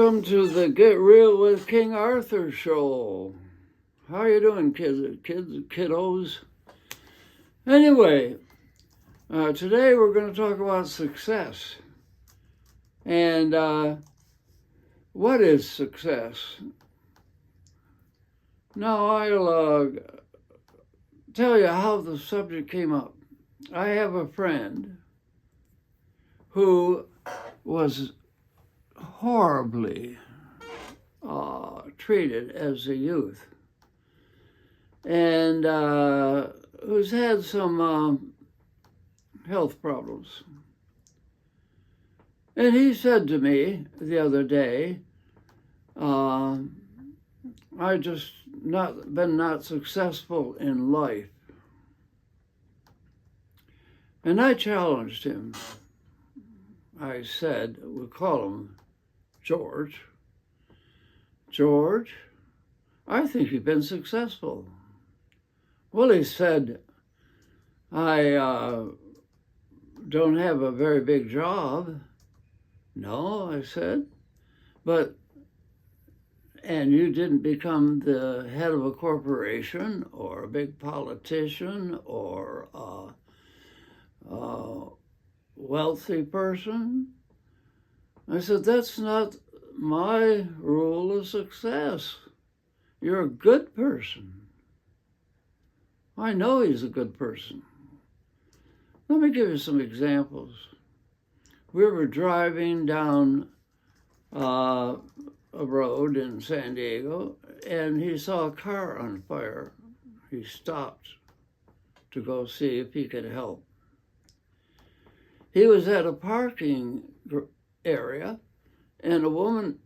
Welcome to the Get Real with King Arthur show. How you doing, kiddos? Anyway, today we're going to talk about success. And what is success? Now, I'll tell you how the subject came up. I have a friend who was horribly treated as a youth, and who's had some health problems. And he said to me the other day, I just been not successful in life. And I challenged him. I said, we'll call him George. George, I think you've been successful. Well, he said, I don't have a very big job. No, I said, and you didn't become the head of a corporation or a big politician or a wealthy person. I said, that's not my rule of success. You're a good person. I know he's a good person. Let me give you some examples. We were driving down a road in San Diego, and he saw a car on fire. He stopped to go see if he could help. He was at a parking area, and a woman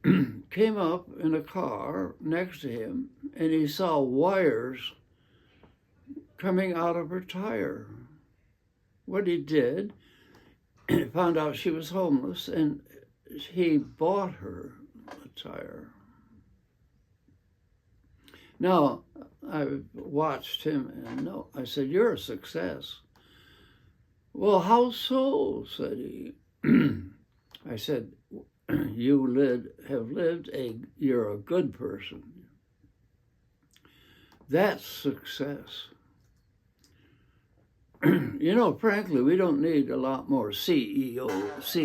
came up in a car next to him, and he saw wires coming out of her tire. What he did, he found out she was homeless, and he bought her a tire. Now, I watched him, and I said, you're a success. Well, how so? Said he. I said, you're a good person. That's success. You know, frankly, we don't need a lot more CEOs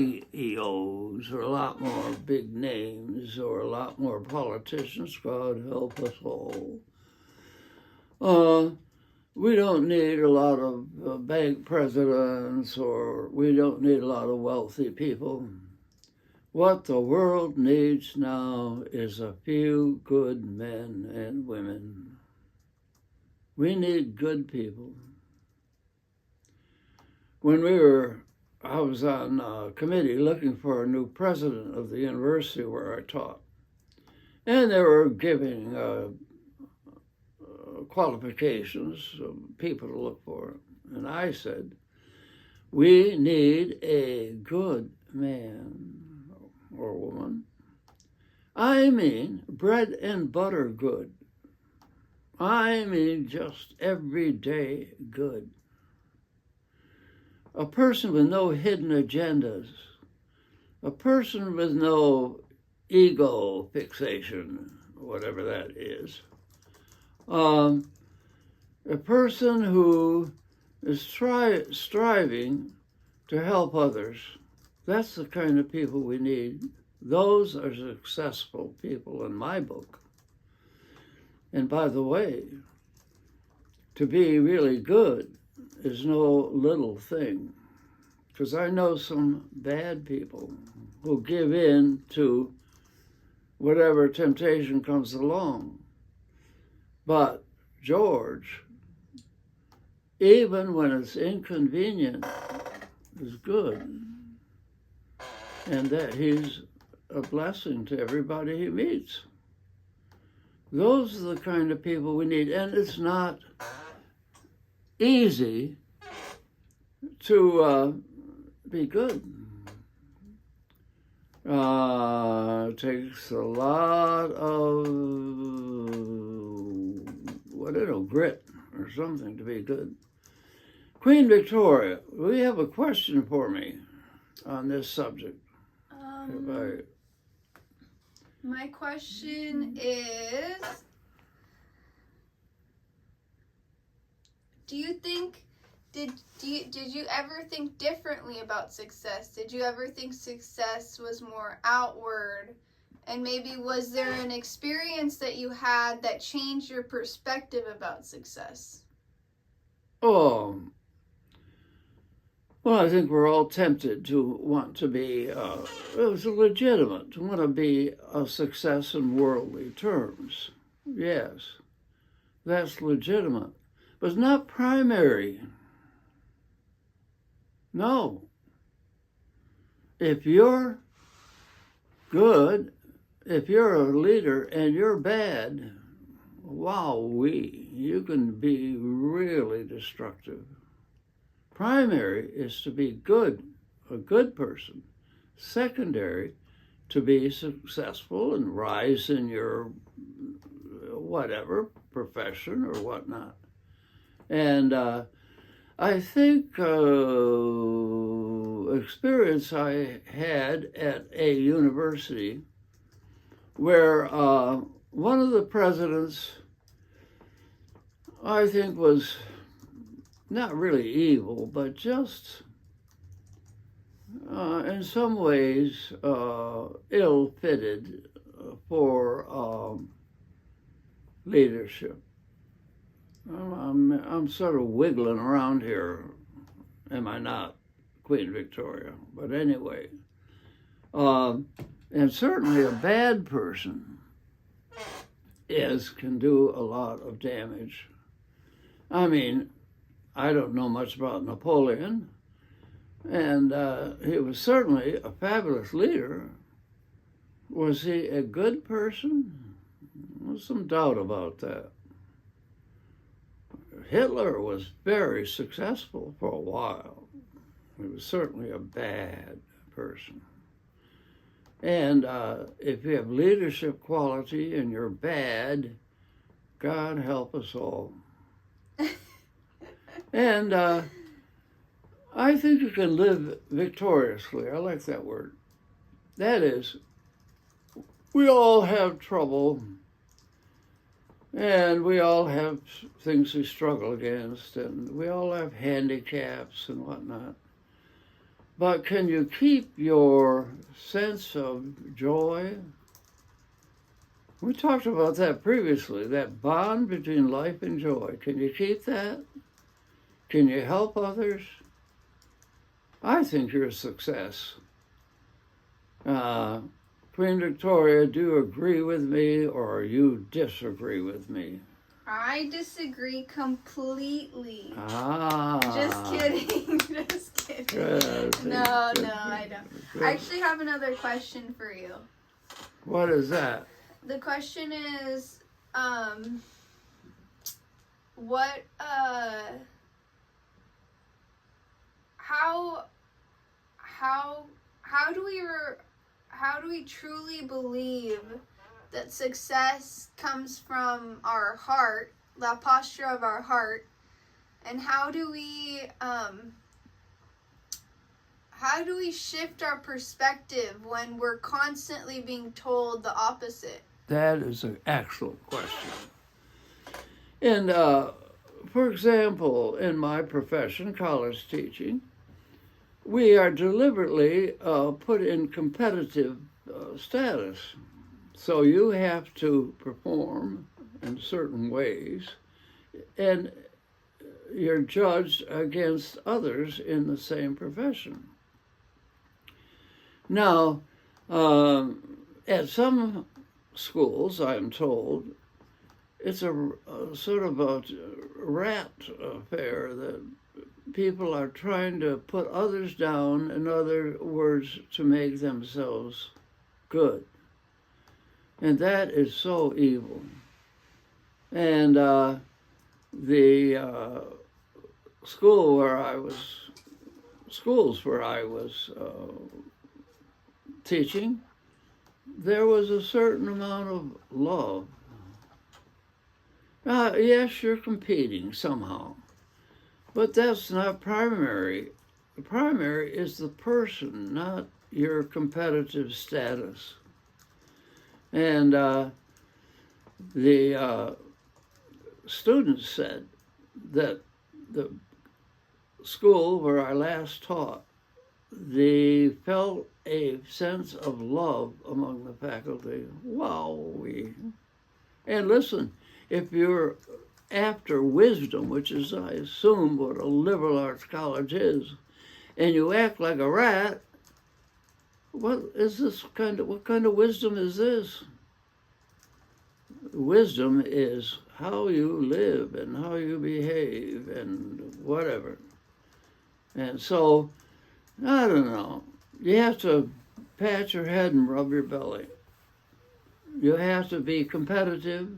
or a lot more big names or a lot more politicians. God help us all. We don't need a lot of bank presidents, or we don't need a lot of wealthy people. What the world needs now is a few good men and women. We need good people. When I was on a committee looking for a new president of the university where I taught, and they were giving qualifications of people to look for. And I said, we need a good man or woman. I mean bread and butter good. I mean just everyday good. A person with no hidden agendas. A person with no ego fixation, whatever that is. A person who is striving to help others. That's the kind of people we need. Those are successful people in my book. And by the way, to be really good is no little thing, because I know some bad people who give in to whatever temptation comes along. But George, even when it's inconvenient, is good. And that he's a blessing to everybody he meets. Those are the kind of people we need. And it's not easy to be good. It takes a lot of, grit or something to be good. Queen Victoria, we have a question for me on this subject. My question is, do you think, did you ever think differently about success? Did you ever think success was more outward? And maybe was there an experience that you had that changed your perspective about success? Oh, well, I think we're all tempted to want to be, it was legitimate, to want to be a success in worldly terms. Yes, that's legitimate, but it's not primary. No. If you're good, if you're a leader and you're bad, you can be really destructive. Primary is to be good, a good person. Secondary, to be successful and rise in your whatever profession or whatnot. And I think experience I had at a university where one of the presidents, I think, was not really evil, but just in some ways ill-fitted for leadership. I'm sort of wiggling around here, am I not, Queen Victoria? But anyway, and certainly a bad person can do a lot of damage. I mean, I don't know much about Napoleon, and he was certainly a fabulous leader. Was he a good person? There's some doubt about that. Hitler was very successful for a while. He was certainly a bad person. And if you have leadership quality and you're bad, God help us all. And I think you can live victoriously. I like that word. That is, we all have trouble, and we all have things we struggle against, and we all have handicaps and whatnot. But can you keep your sense of joy? We talked about that previously, that bond between life and joy. Can you keep that? Can you help others? I think you're a success. Queen Victoria, do you agree with me or you disagree with me? I disagree completely. Ah. Just kidding. Just kidding. Good. No, I don't. Good. I actually have another question for you. What is that? The question is, how do we truly believe that success comes from our heart, the posture of our heart, and how do we shift our perspective when we're constantly being told the opposite? That is an excellent question. And for example, in my profession, college teaching, we are deliberately put in competitive status. So you have to perform in certain ways, and you're judged against others in the same profession. Now, at some schools, I'm told, it's a sort of a rat affair that people are trying to put others down, in other words, to make themselves good. And that is so evil. And the schools where I was teaching, there was a certain amount of love. Yes, you're competing somehow, but that's not primary. The primary is the person, not your competitive status. And the students said that the school where I last taught, they felt a sense of love among the faculty. Wowee. And listen, if you're after wisdom, which is, I assume, what a liberal arts college is, and you act like a rat, what kind of wisdom is this? Wisdom is how you live and how you behave and whatever. And so, I don't know. You have to pat your head and rub your belly. You have to be competitive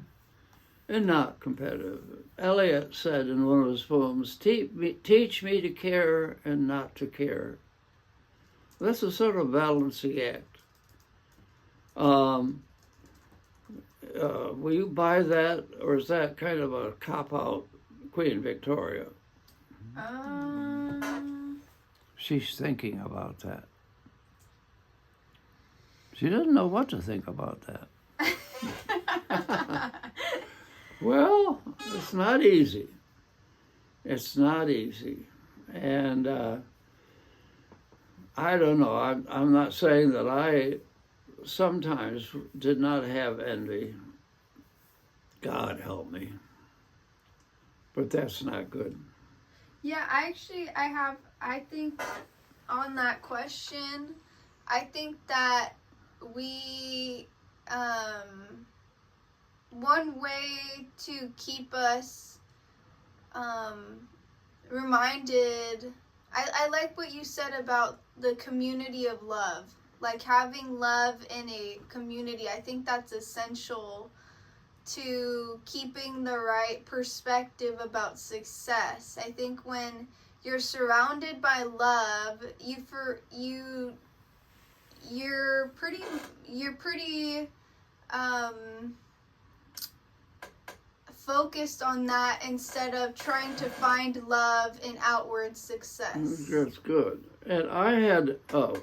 and not competitive. Eliot said in one of his poems, teach me to care and not to care. That's a sort of balancing act. Will you buy that, or is that kind of a cop-out, Queen Victoria? She's thinking about that. She doesn't know what to think about that. Well, it's not easy. It's not easy. And I don't know. I'm not saying that I sometimes did not have envy. God help me. But that's not good. Yeah, I think on that question, I think that we, one way to keep us reminded, I like what you said about the community of love, like having love in a community. I think that's essential to keeping the right perspective about success. I think when you're surrounded by love, you're pretty focused on that instead of trying to find love in outward success. That's good. And I had a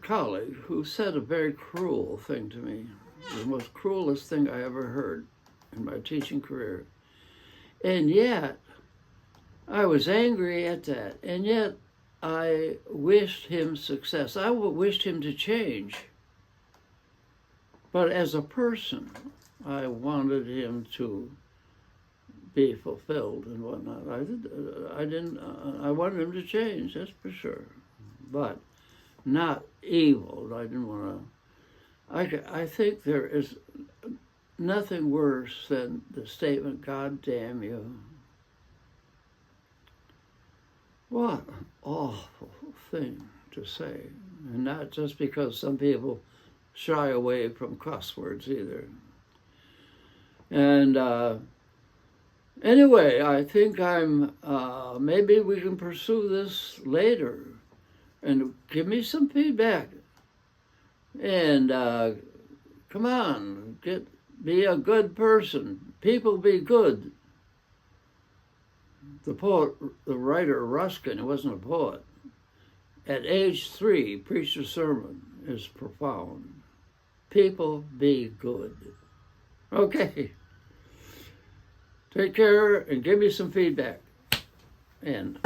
colleague who said a very cruel thing to me, the most cruelest thing I ever heard in my teaching career. And yet, I was angry at that. And yet, I wished him success. I wished him to change. But as a person, I wanted him to be fulfilled and whatnot. I wanted him to change, that's for sure. But not evil. I didn't want to. I think there is nothing worse than the statement, God damn you. What an awful thing to say. And not just because some people shy away from cuss words either. And anyway, I think maybe we can pursue this later and give me some feedback. And come on, be a good person. People be good. The writer Ruskin, who wasn't a poet, at age 3 preached a sermon is profound. People be good. Okay. Take care and give me some feedback. And